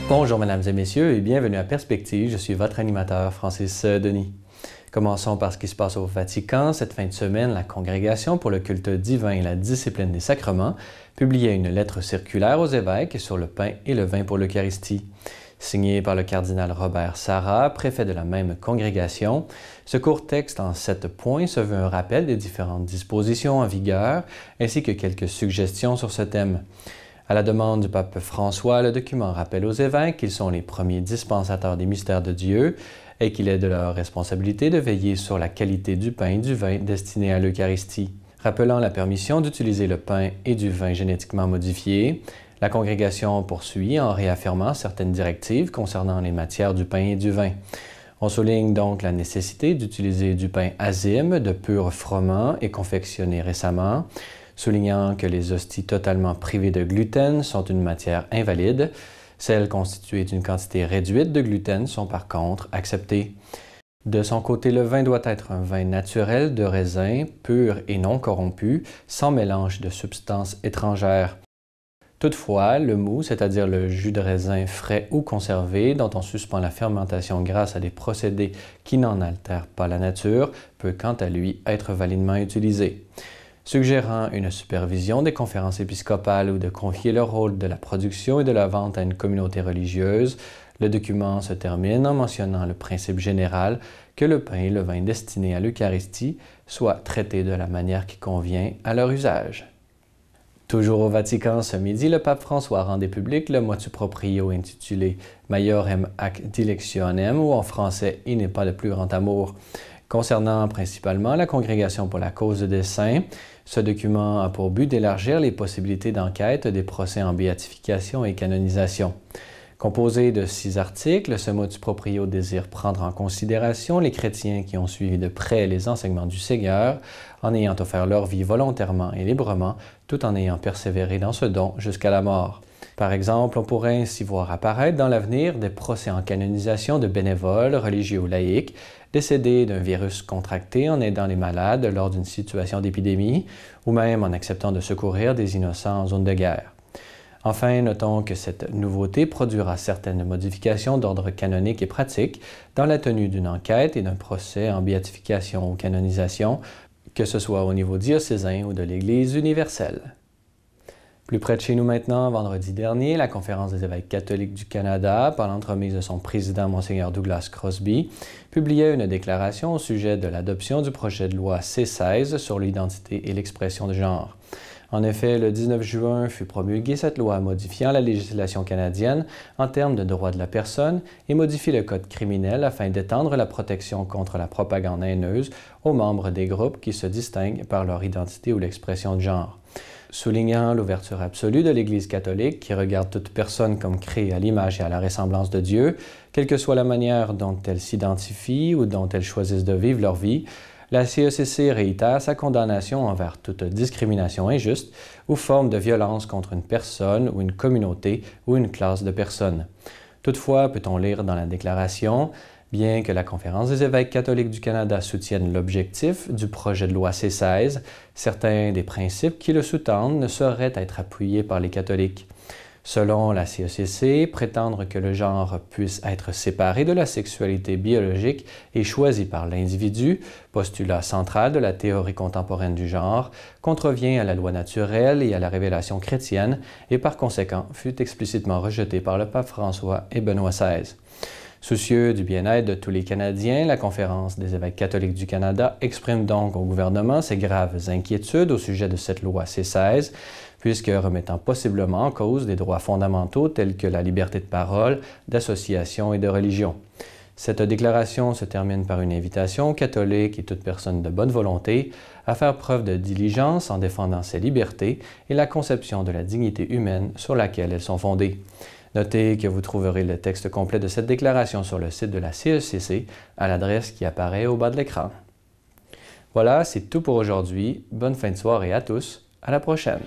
Bonjour mesdames et messieurs et bienvenue à Perspective, je suis votre animateur Francis Denis. Commençons par ce qui se passe au Vatican. Cette fin de semaine, la Congrégation pour le culte divin et la discipline des sacrements publiait une lettre circulaire aux évêques sur le pain et le vin pour l'Eucharistie. Signée par le cardinal Robert Sarah, préfet de la même congrégation, ce court texte en 7 points se veut un rappel des différentes dispositions en vigueur ainsi que quelques suggestions sur ce thème. À la demande du pape François, le document rappelle aux évêques qu'ils sont les premiers dispensateurs des mystères de Dieu et qu'il est de leur responsabilité de veiller sur la qualité du pain et du vin destinés à l'Eucharistie. Rappelant la permission d'utiliser le pain et du vin génétiquement modifiés, la congrégation poursuit en réaffirmant certaines directives concernant les matières du pain et du vin. On souligne donc la nécessité d'utiliser du pain azime, de pur froment et confectionné récemment, soulignant que les hosties totalement privées de gluten sont une matière invalide. Celles constituées d'une quantité réduite de gluten sont par contre acceptées. De son côté, le vin doit être un vin naturel de raisin, pur et non corrompu, sans mélange de substances étrangères. Toutefois, le mou, c'est-à-dire le jus de raisin frais ou conservé, dont on suspend la fermentation grâce à des procédés qui n'en altèrent pas la nature, peut quant à lui être validement utilisé. Suggérant une supervision des conférences épiscopales ou de confier le rôle de la production et de la vente à une communauté religieuse, le document se termine en mentionnant le principe général que le pain et le vin destinés à l'Eucharistie soient traités de la manière qui convient à leur usage. Toujours au Vatican, ce midi, le pape François rendait public le motu proprio intitulé Maiorem ac dilectionem, ou en français « Il n'est pas le plus grand amour ». Concernant principalement la Congrégation pour la cause des saints, ce document a pour but d'élargir les possibilités d'enquête des procès en béatification et canonisation. Composé de 6 articles, ce motu proprio désire prendre en considération les chrétiens qui ont suivi de près les enseignements du Seigneur, en ayant offert leur vie volontairement et librement, tout en ayant persévéré dans ce don jusqu'à la mort. Par exemple, on pourrait ainsi voir apparaître dans l'avenir des procès en canonisation de bénévoles, religieux ou laïcs, décédés d'un virus contracté en aidant les malades lors d'une situation d'épidémie, ou même en acceptant de secourir des innocents en zone de guerre. Enfin, notons que cette nouveauté produira certaines modifications d'ordre canonique et pratique dans la tenue d'une enquête et d'un procès en béatification ou canonisation, que ce soit au niveau diocésain ou de l'Église universelle. Plus près de chez nous maintenant, vendredi dernier, la Conférence des évêques catholiques du Canada, par l'entremise de son président Monseigneur Douglas Crosby, publiait une déclaration au sujet de l'adoption du projet de loi C-16 sur l'identité et l'expression de genre. En effet, le 19 juin fut promulguée cette loi modifiant la législation canadienne en termes de droits de la personne et modifie le code criminel afin d'étendre la protection contre la propagande haineuse aux membres des groupes qui se distinguent par leur identité ou l'expression de genre. Soulignant l'ouverture absolue de l'Église catholique qui regarde toute personne comme créée à l'image et à la ressemblance de Dieu, quelle que soit la manière dont elle s'identifie ou dont elle choisisse de vivre leur vie, la CECC réitère sa condamnation envers toute discrimination injuste ou forme de violence contre une personne ou une communauté ou une classe de personnes. Toutefois, peut-on lire dans la déclaration, bien que la Conférence des évêques catholiques du Canada soutienne l'objectif du projet de loi C-16, certains des principes qui le sous-tendent ne sauraient être appuyés par les catholiques. Selon la CECC, prétendre que le genre puisse être séparé de la sexualité biologique et choisi par l'individu, postulat central de la théorie contemporaine du genre, contrevient à la loi naturelle et à la révélation chrétienne et par conséquent fut explicitement rejeté par le pape François et Benoît XVI. Soucieux du bien-être de tous les Canadiens, la Conférence des évêques catholiques du Canada exprime donc au gouvernement ses graves inquiétudes au sujet de cette loi C-16, puisque remettant possiblement en cause des droits fondamentaux tels que la liberté de parole, d'association et de religion. Cette déclaration se termine par une invitation aux catholiques et toute personne de bonne volonté à faire preuve de diligence en défendant ces libertés et la conception de la dignité humaine sur laquelle elles sont fondées. Notez que vous trouverez le texte complet de cette déclaration sur le site de la CECC à l'adresse qui apparaît au bas de l'écran. Voilà, c'est tout pour aujourd'hui. Bonne fin de soirée à tous. À la prochaine!